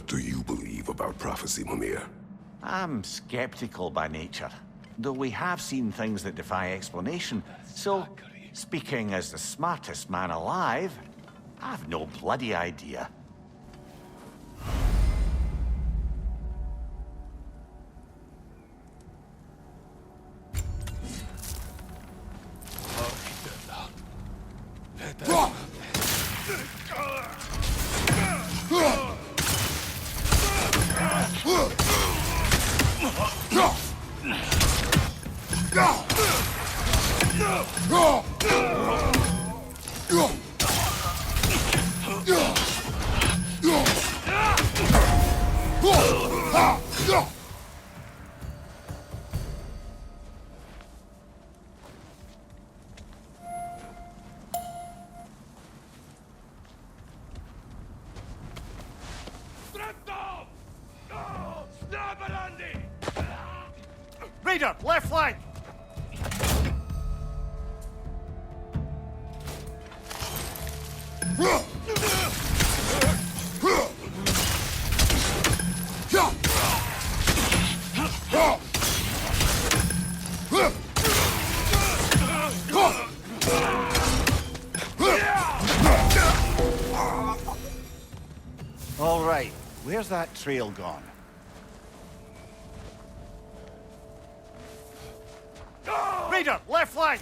do you believe about prophecy, Mimir? I'm skeptical by nature, though we have seen things that defy explanation. So, speaking as the smartest man alive, I've no bloody idea. Raider, left flank! All right, where's that trail gone? Raider, left flank!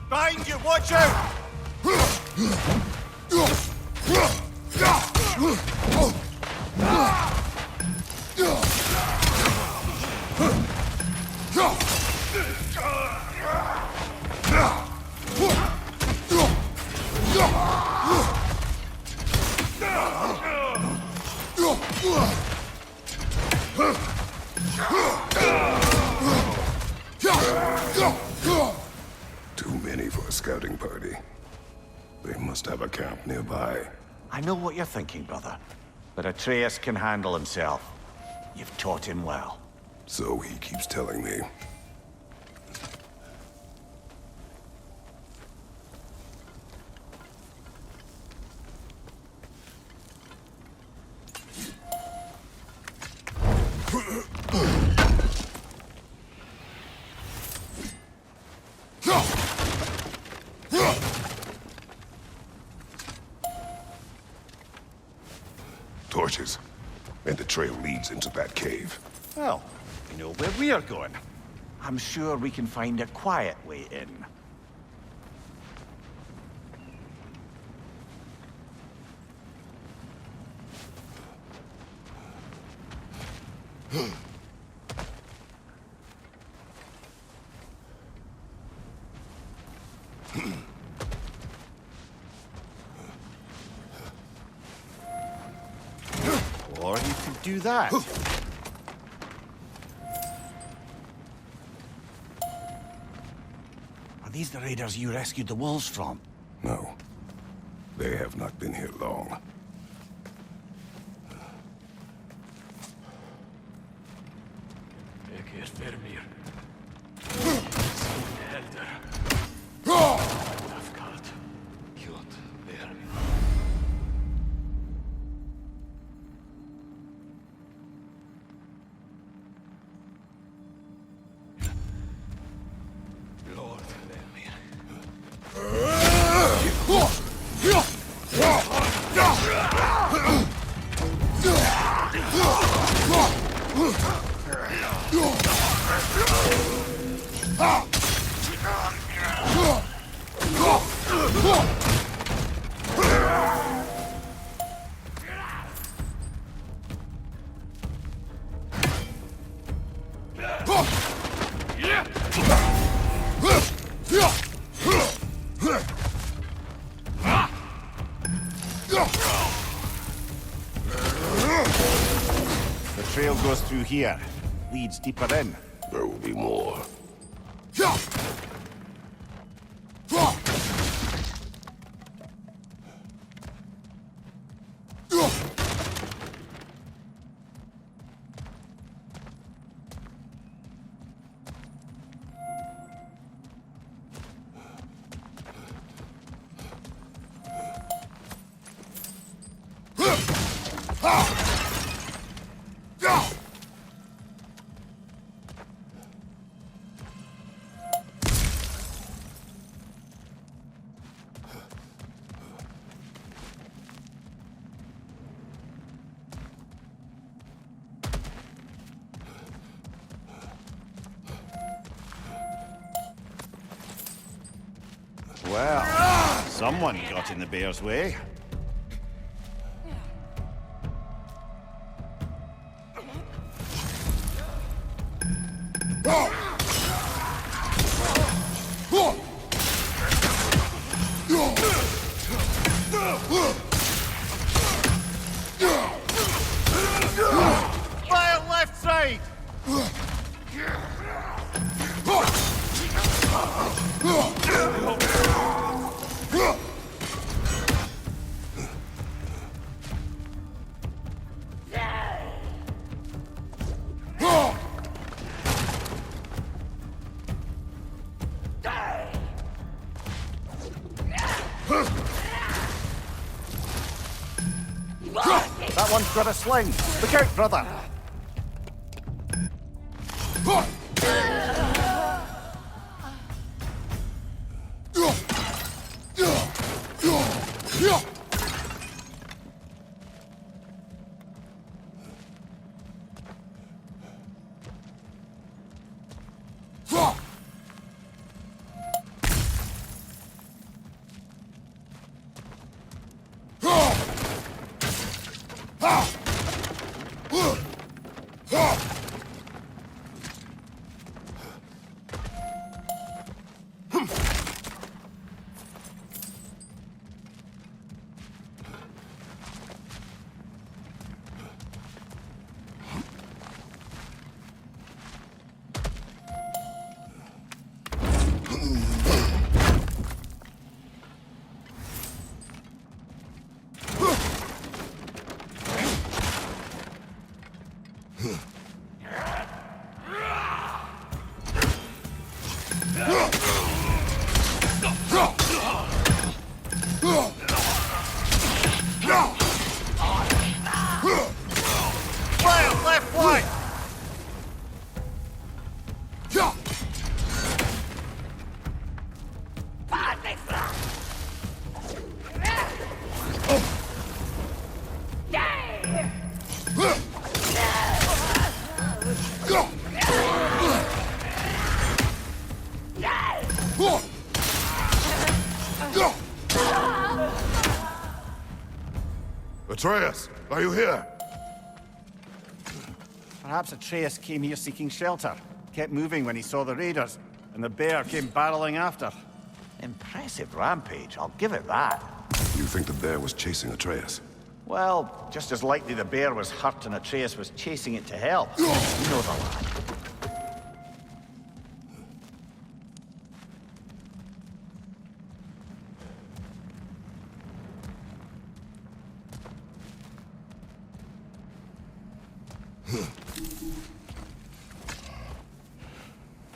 Behind you, watch out! Too many for a scouting party. They must have a camp nearby. I know what you're thinking, brother. But Atreus can handle himself. You've taught him well. So he keeps telling me. Torches. And the trail leads into that cave. Well, we know where we are going. I'm sure we can find a quiet way in. Or you could do that. Are these the raiders you rescued the wolves from? No. They have not been here long. Lord, let me. trail goes through here. Leads deeper in. There will be more. Well, someone got in the bear's way. Fire left side! That one's got a sling. Look out, brother. Fire left flank! Atreus, are you here? Perhaps Atreus came here seeking shelter. Kept moving when he saw the raiders, and the bear came barreling after. Impressive rampage, I'll give it that. You think the bear was chasing Atreus? Well, just as likely the bear was hurt and Atreus was chasing it to hell. You know the lad.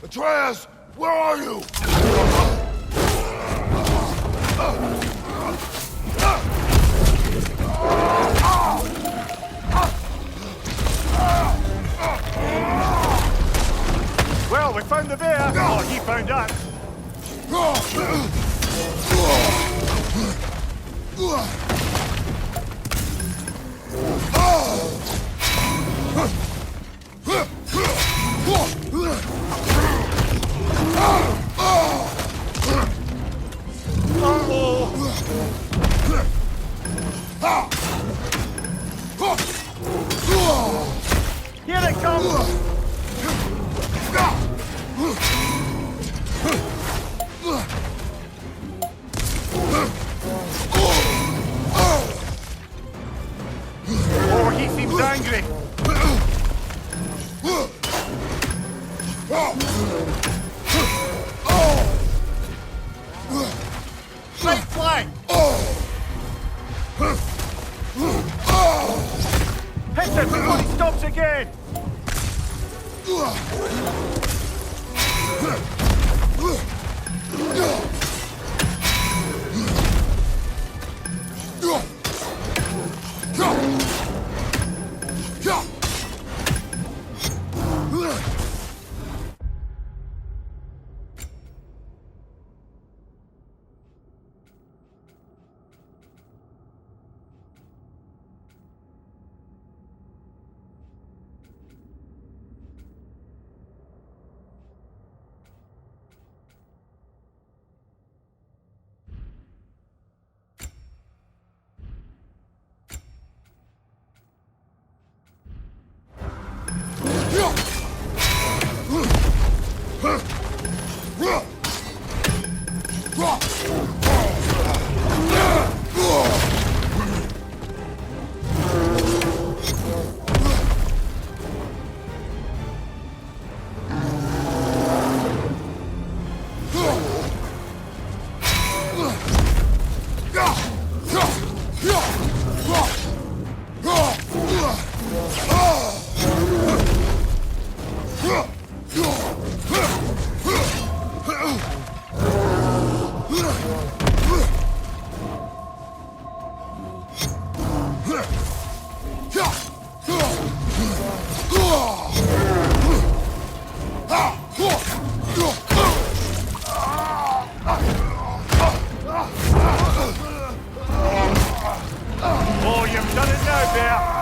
Atreus, where are you? Well, we found the bear! Oh, he found us! Here it comes! Oh, he seems angry. Get him before he stops again! Oh, you've done it now, Bear!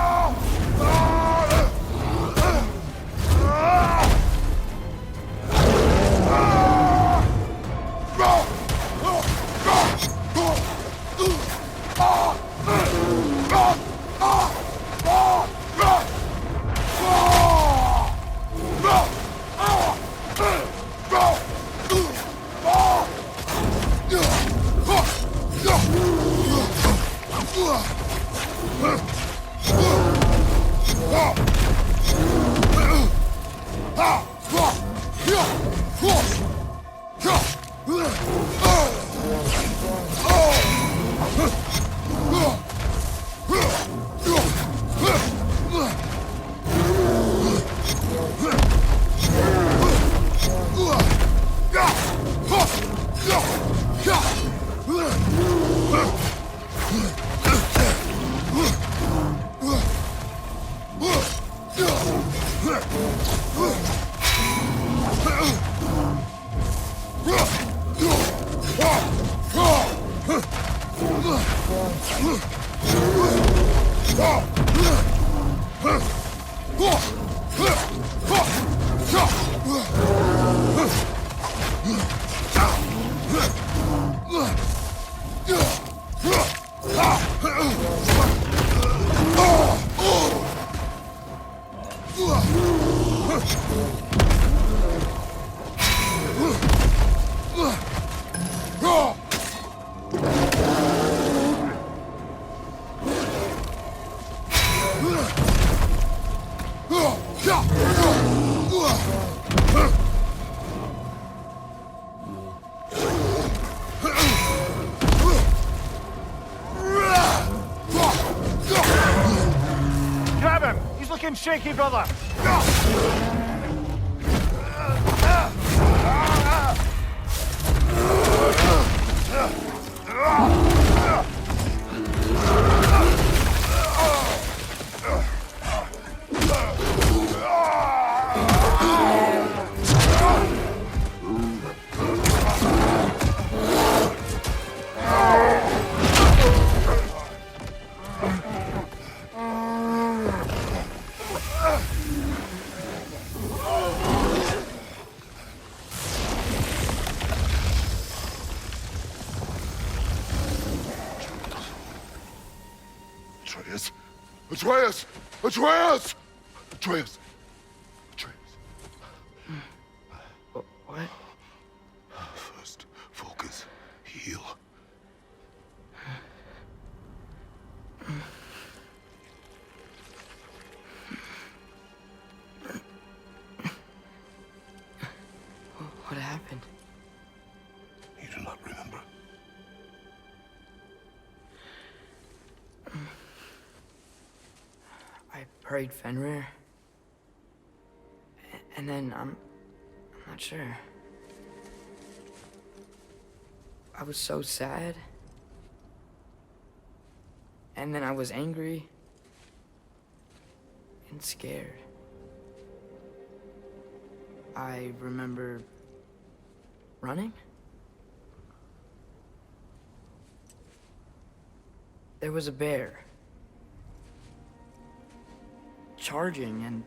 Grab him! He's looking shaky, brother! Atreus! Atreus! Atreus! Atreus! What? First, focus. Heal. What happened? You do not remember. I I prayed Fenrir. And then I'm not sure. I was so sad. And then I was angry. And scared. I remember running. There was a bear. Charging, and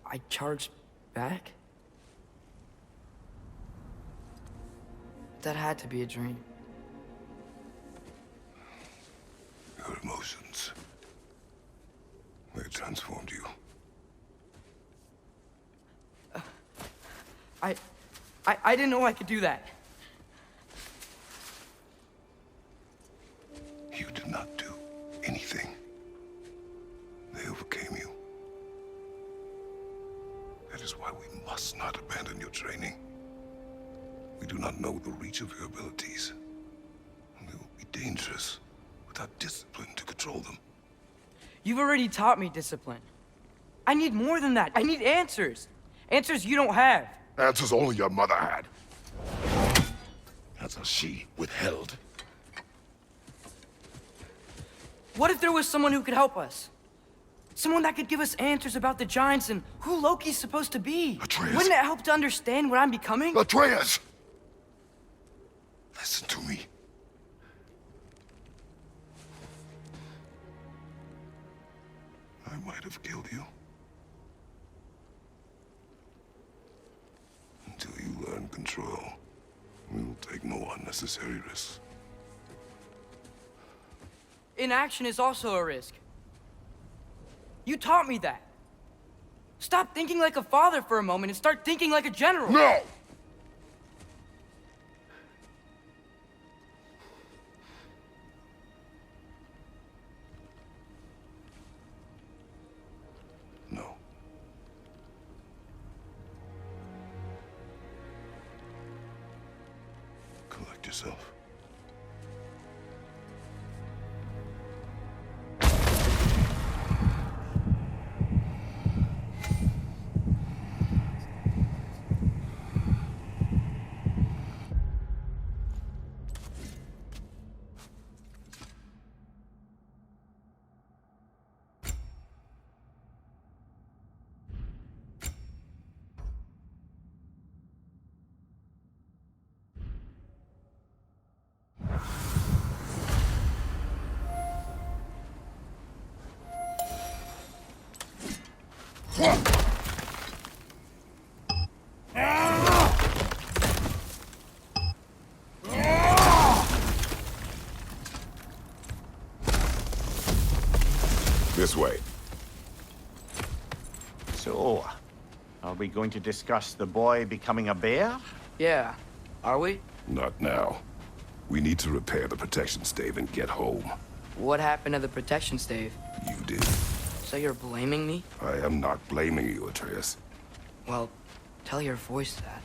I charged back. That had to be a dream. Your emotions. They transformed you. I didn't know I could do that. You did not do anything. They overcame you. That is why we must not abandon your training. We do not know the reach of your abilities. And they will be dangerous without discipline to control them. You've already taught me discipline. I need more than that. I need answers. Answers you don't have. Answers only your mother had. Answers she withheld. What if there was someone who could help us? Someone that could give us answers about the giants and who Loki's supposed to be. Atreus. Wouldn't it help to understand what I'm becoming? Atreus! Listen to me. I might have killed you. Until you learn control, we will take no unnecessary risks. Inaction is also a risk. You taught me that. Stop thinking like a father for a moment and start thinking like a general. No! No. Collect yourself. This way. So, are we going to discuss the boy becoming a bear? Yeah. Are we? Not now. We need to repair the protection stave and get home. What happened to the protection stave? You did. So you're blaming me? I am not blaming you, Atreus. Well, tell your voice that.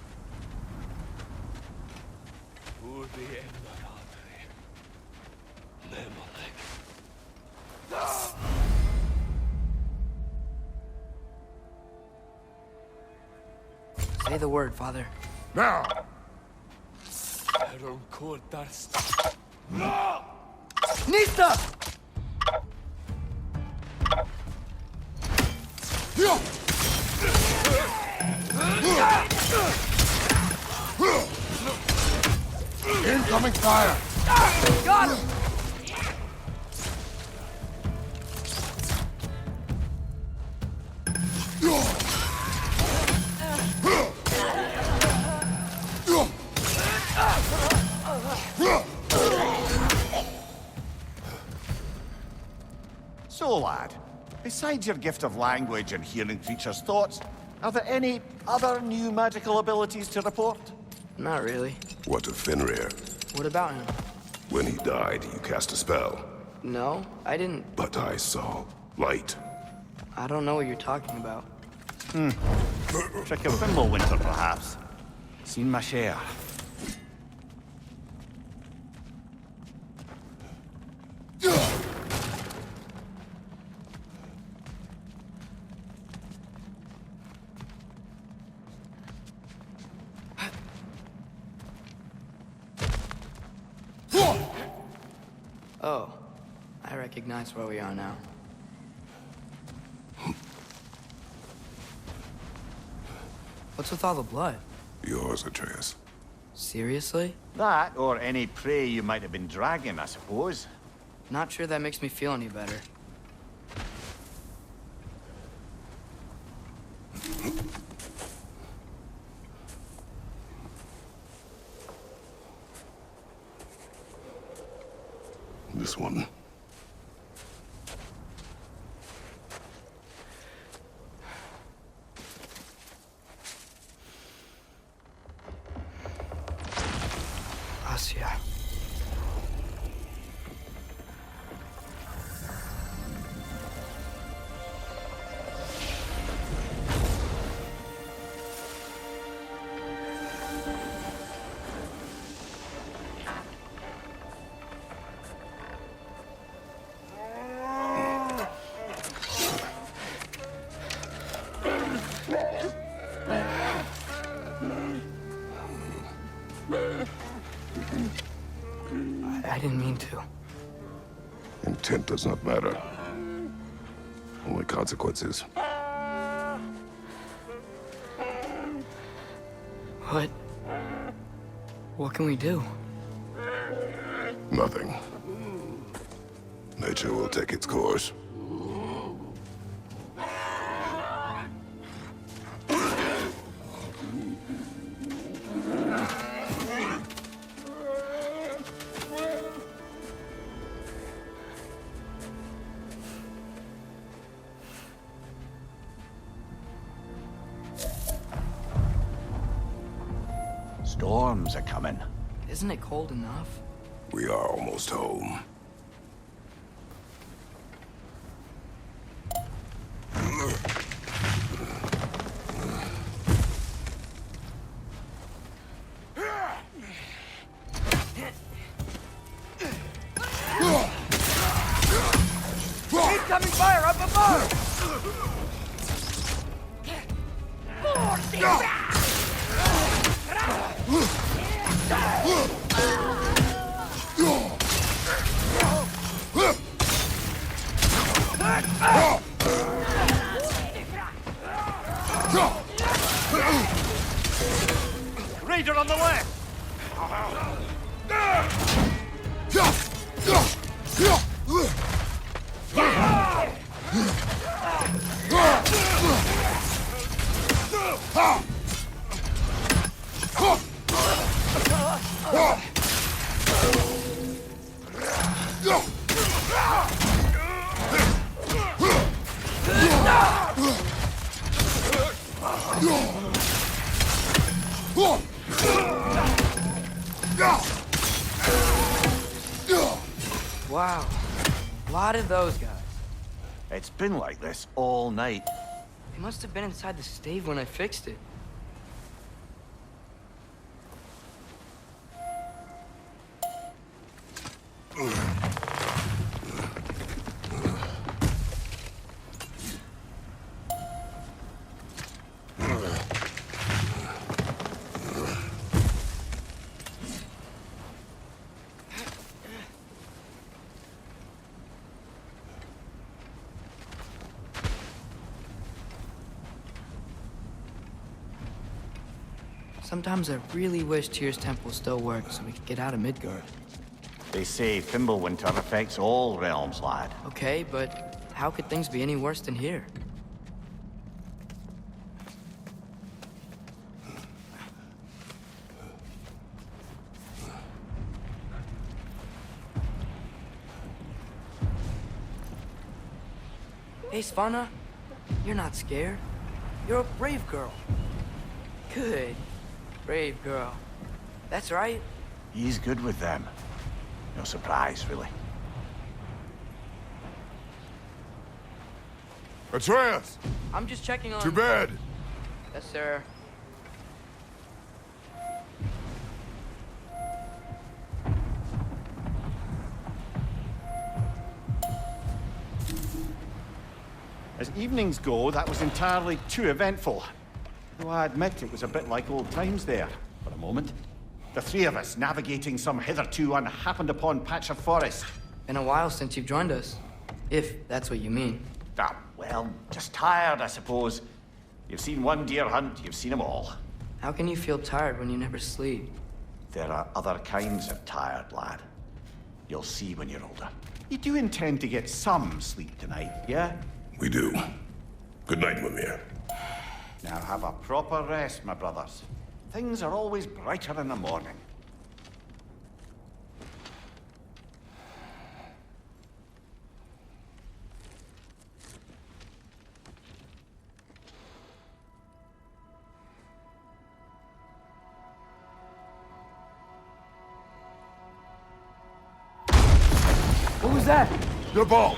Say the word, Father. Now! Nista! Incoming fire! Got him! So, lad, besides your gift of language and hearing creatures' thoughts, are there any other new magical abilities to report? Not really. What of Fenrir? What about him? When he died, you cast a spell. No, I didn't. But I saw light. I don't know what you're talking about. Trick of Winter, perhaps. Seen my share. Oh, I recognize where we are now. What's with all the blood? Yours, Atreus. Seriously? That, or any prey you might have been dragging, I suppose. Not sure that makes me feel any better. This one. Asia. I didn't mean to. Intent does not matter. Only consequences. What can we do? Nothing. Nature will take its course. Storms are coming. Isn't it cold enough? We are almost home. Incoming fire up above! Raider on the left! Wow. A lot of those guys. It's been like this all night. They must have been inside the stave when I fixed it. Sometimes I really wish Tyr's temple still worked so we could get out of Midgard. They say Fimbulwinter affects all realms, lad. Okay, but how could things be any worse than here? Hey, Svanna, you're not scared. You're a brave girl. Good. Brave girl. That's right. He's good with them. No surprise, really. Atreus! I'm just checking on... To bed! Yes, sir. As evenings go, that was entirely too eventful. Though I admit it was a bit like old times there, for a moment. The three of us navigating some hitherto unhappened-upon patch of forest. Been a while since you've joined us. If that's what you mean. Ah, well, just tired, I suppose. You've seen one deer hunt, you've seen them all. How can you feel tired when you never sleep? There are other kinds of tired, lad. You'll see when you're older. You do intend to get some sleep tonight, yeah? We do. Good night, Mimir. Now have a proper rest, my brothers. Things are always brighter in the morning. What was that? Your ball!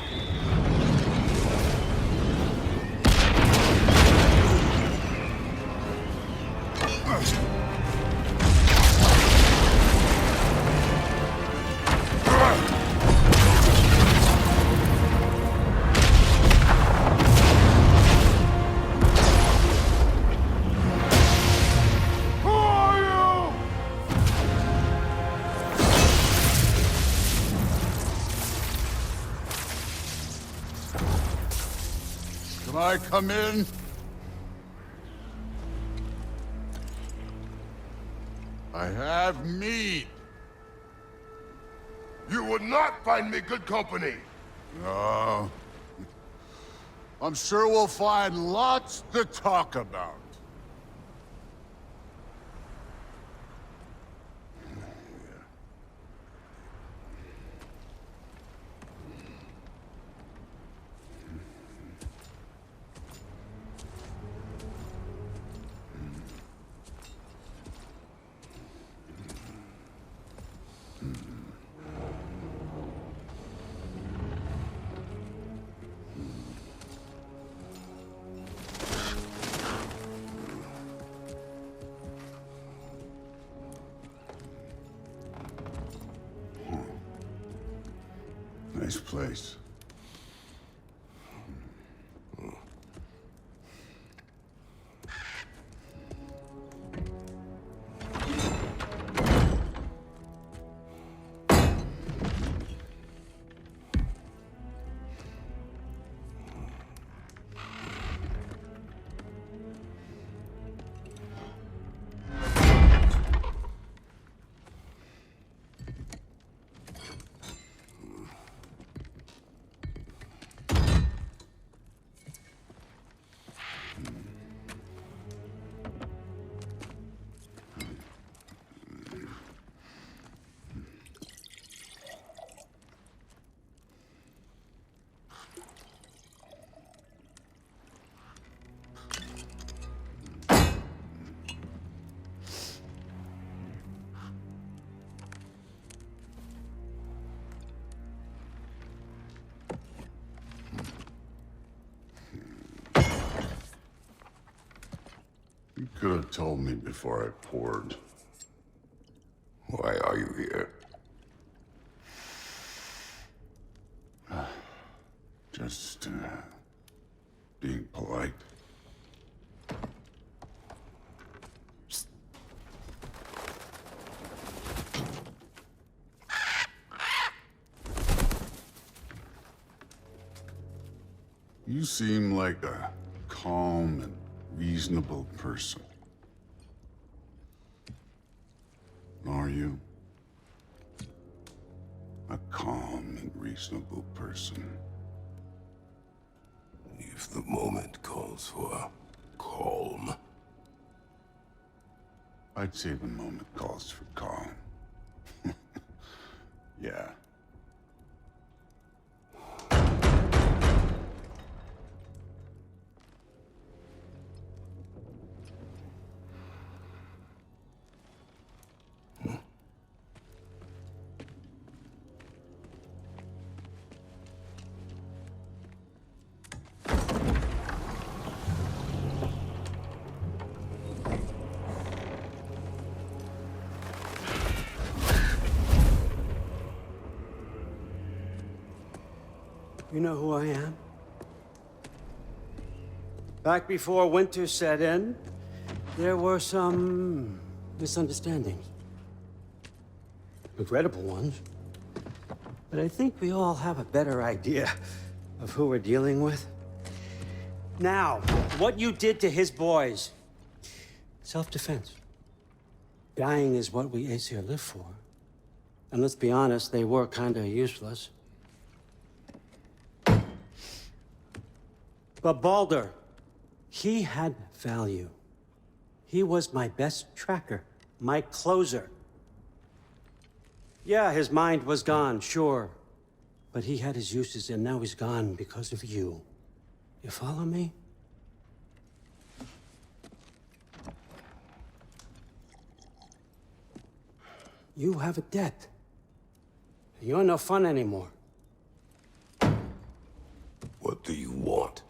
Can I come in? I have meat. You would not find me good company. No. I'm sure we'll find lots to talk about. Nice place. You could have told me before I poured. Why are you here? Just, being polite. You seem like a calm and reasonable person. Are you? A calm and reasonable person. If the moment calls for calm. I'd say the moment calls for calm. Yeah. You know who I am? Back before winter set in, there were some misunderstandings. Regrettable ones. But I think we all have a better idea of who we're dealing with. Now, what you did to his boys. Self-defense. Dying is what we Aesir live for. And let's be honest, they were kinda useless. But Baldur, he had value. He was my best tracker, my closer. Yeah, his mind was gone, sure. But he had his uses, and now he's gone because of you. You follow me? You have a debt. You're no fun anymore. What do you want?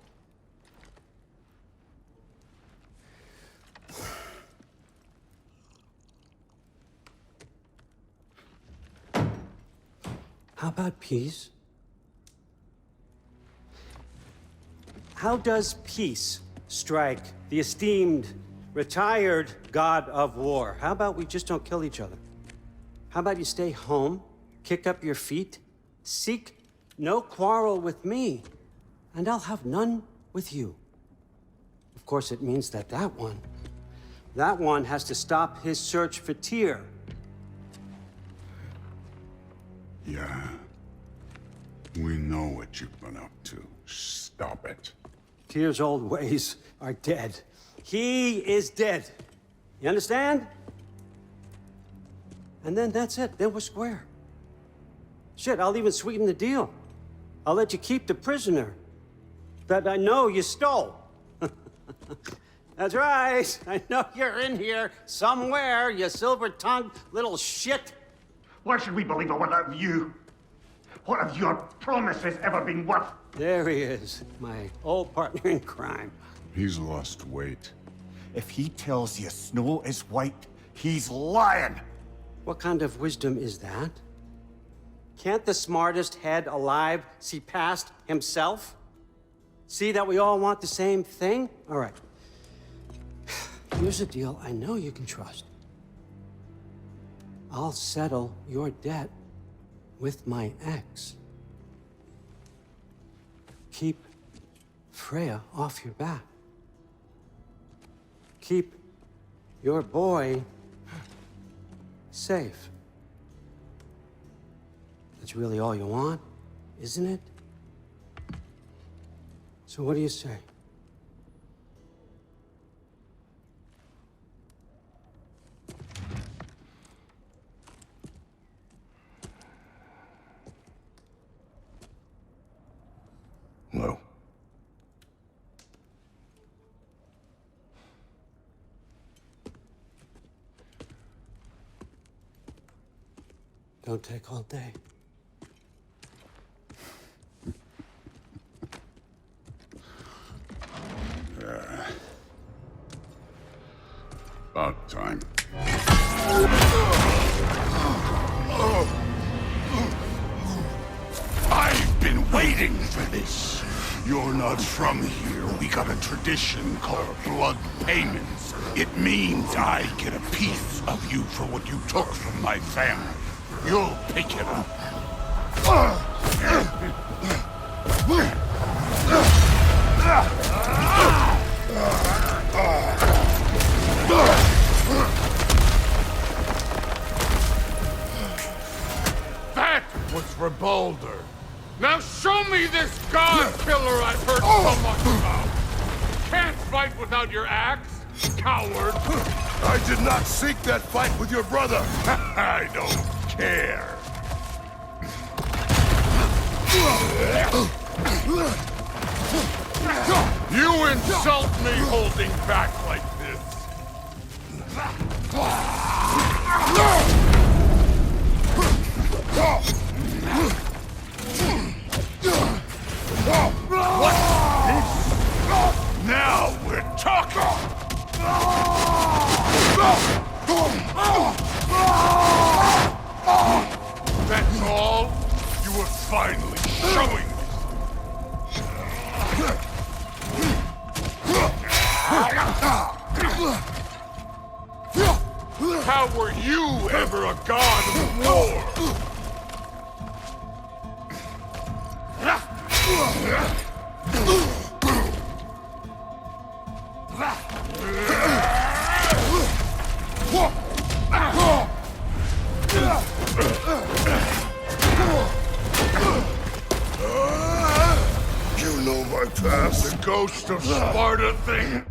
How about peace? How does peace strike the esteemed, retired god of war? How about we just don't kill each other? How about you stay home, kick up your feet, seek no quarrel with me, and I'll have none with you. Of course, it means that that one has to stop his search for Tyr. Yeah. We know what you've been up to. Stop it. Tyr's old ways are dead. He is dead. You understand? And then that's it. Then we're square. Shit, I'll even sweeten the deal. I'll let you keep the prisoner that I know you stole. That's right. I know you're in here somewhere, you silver-tongued little shit. Why should we believe a word of you? What have your promises ever been worth? There he is, my old partner in crime. He's lost weight. If he tells you snow is white, he's lying. What kind of wisdom is that? Can't the smartest head alive see past himself? See that we all want the same thing? All right. Here's a deal I know you can trust. I'll settle your debt with my ex. Keep Freya off your back. Keep your boy safe. That's really all you want, isn't it? So what do you say? No. Don't take all day. About time. I've been waiting for this. You're not from here. We got a tradition called blood payments. It means I get a piece of you for what you took from my family. You'll pick it up. That was for Baldur. Now show me this god killer I've heard so much about. Can't fight without your axe, coward. I did not seek that fight with your brother. I don't care. You insult me holding back like this. What's this? Now we're talking! That's all? You were finally showing me. How were you ever a god of war? You know my past. The ghost of Sparta thing.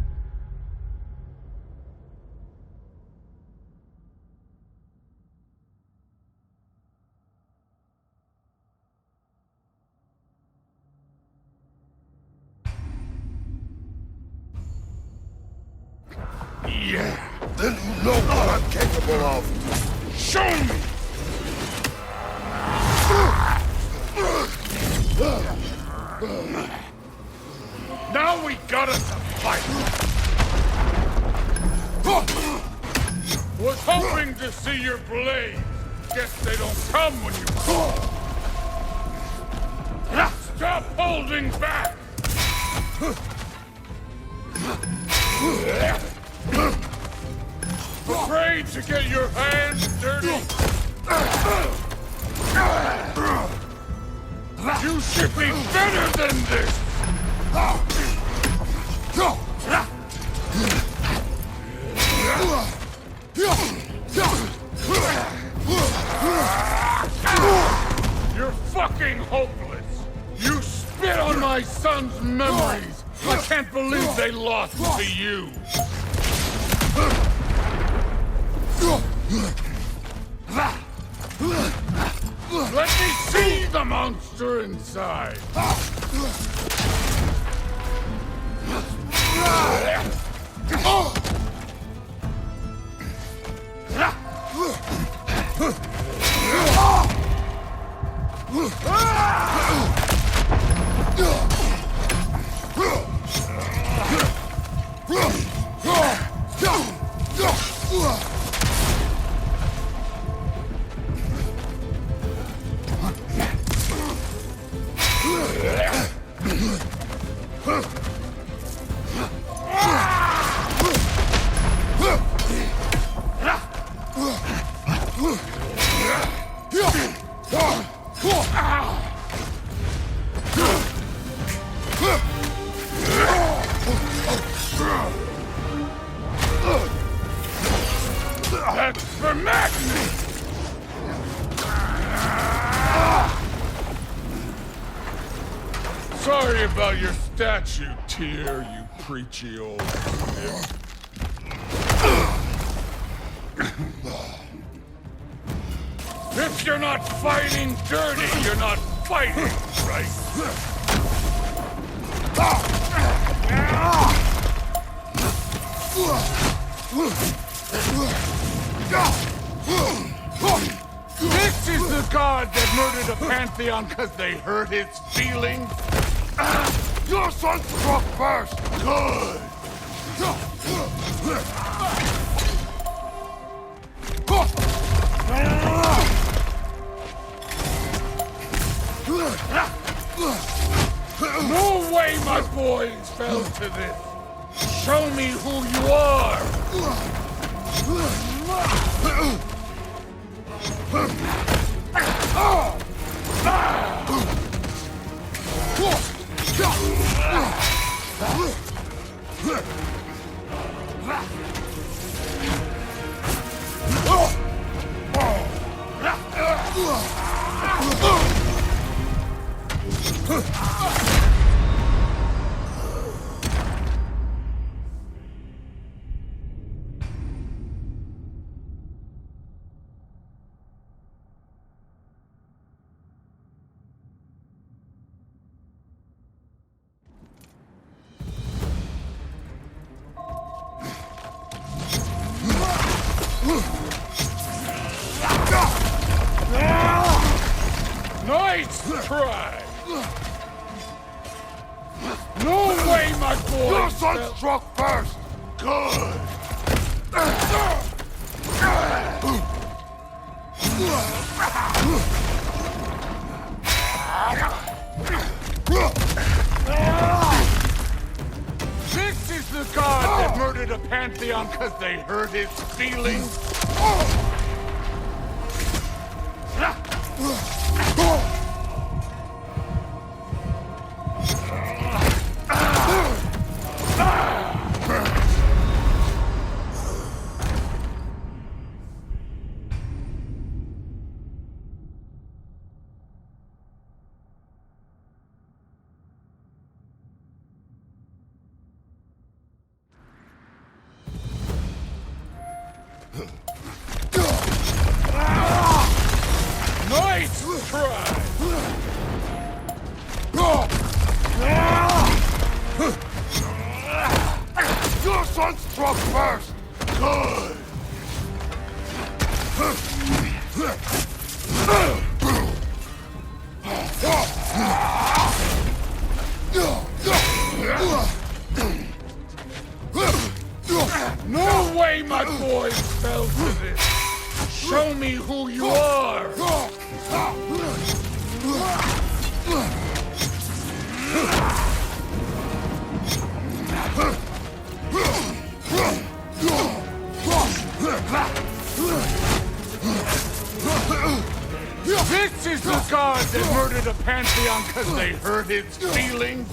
Yeah. Then you know what I'm capable of. Show me! Now we got us a fight! Was hoping to see your blade. Guess they don't come when you call. Stop holding back! Afraid to get your hands dirty? You should be better than this! You're fucking hopeless! You spit on my son's memories! I can't believe they lost to you! Let me see the monster inside! That's for Magnus! Sorry about your statue, Tyr, you preachy old snip. If you're not fighting dirty, you're not fighting, right? This is the god that murdered a pantheon because they hurt his feelings? Your son struck first! Good! No way my boys fell to this! Show me who you are! Nice try! No way, my boy! Your son struck first! Good! This is the god that murdered a pantheon because they hurt his feelings? struck first! Good! No way my boys fell to this! Show me who you are! This is the god that murdered a pantheon because they hurt its feelings?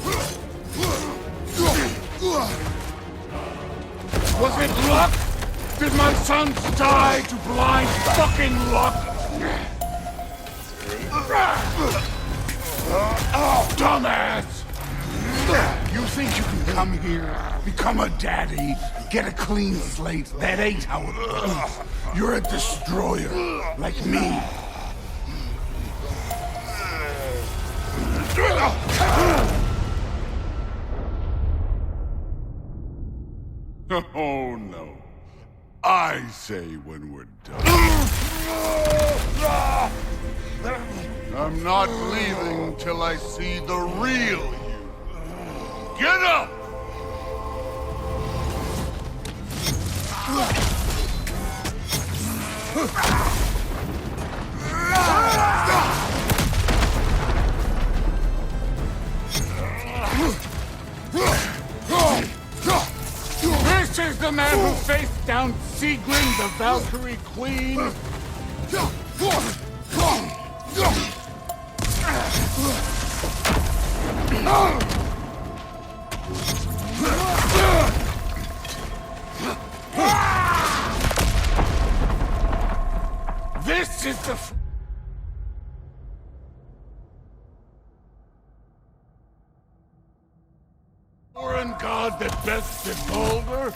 Was it luck? Did my sons die to blind fucking luck? Dumbass! You think you can come here, become a daddy, get a clean slate? That ain't how it works. You're a destroyer, like me. Oh, no. I say when we're done. I'm not leaving till I see the real you. Get up! This is the man who faced down Sieglin, the Valkyrie Queen. This is the foreign god that bested Boulder?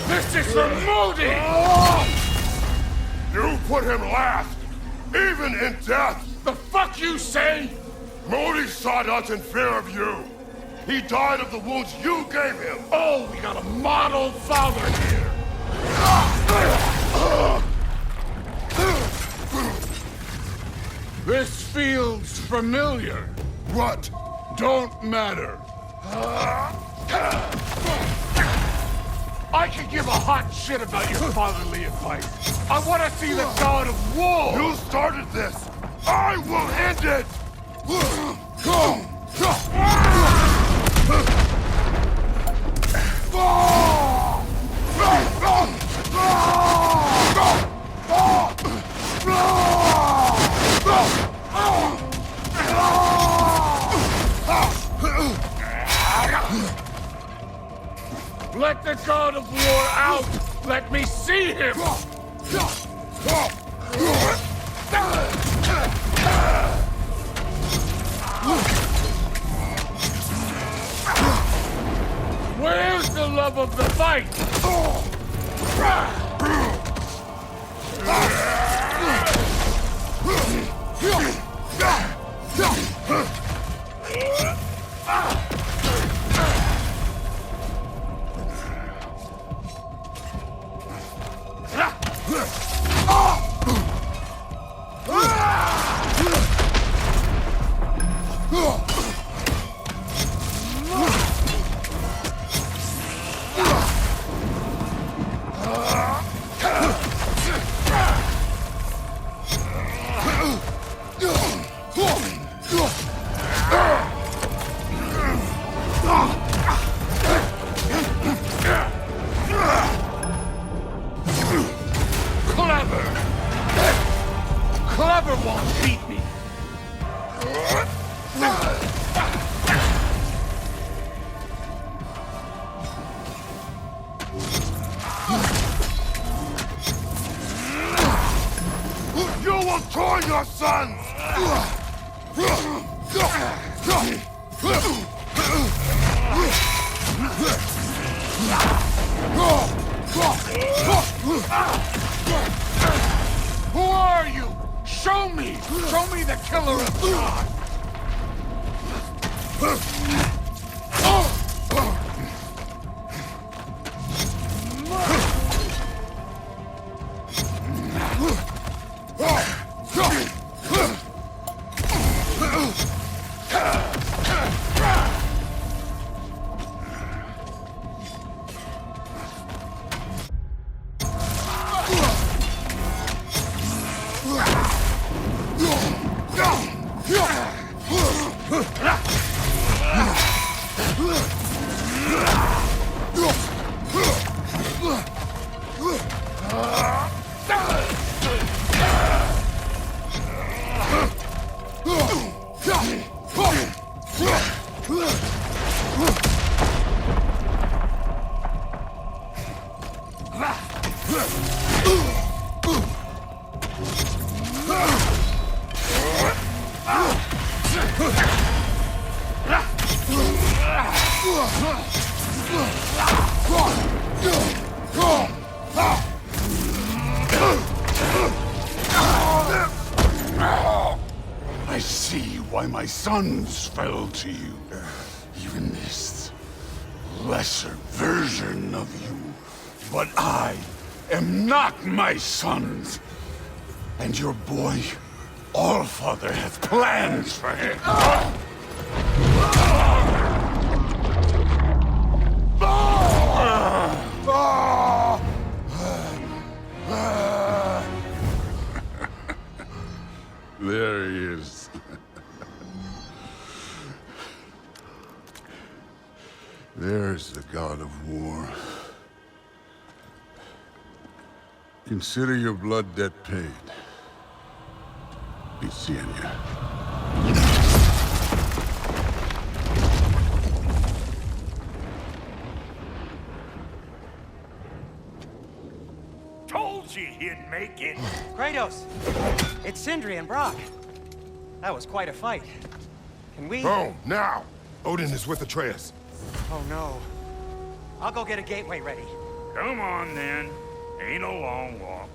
This is for Modi! You put him last, even in death. The fuck you say? Modi sought us in fear of you. He died of the wounds you gave him. Oh, we got a model father here. This feels familiar. What? Don't matter. I could give a hot shit about your fatherly advice. I want to see the god of war. You started this. I will end it. Let the god of war out! Let me see him! Where's the love of the fight? won't beat me! You will join your sons! Who are you? Show me! Show me the killer of God! I see why my sons fell to you. Even this lesser version of you. But I am not my sons. And your boy, Allfather, has plans for him. There he is. There's the god of war. Consider your blood debt paid. Be seeing you. Told you he'd make it. Kratos! It's Sindri and Brock. That was quite a fight. Can we... Oh, now! Odin is with Atreus. Oh, no. I'll go get a gateway ready. Come on, then. Ain't a long walk.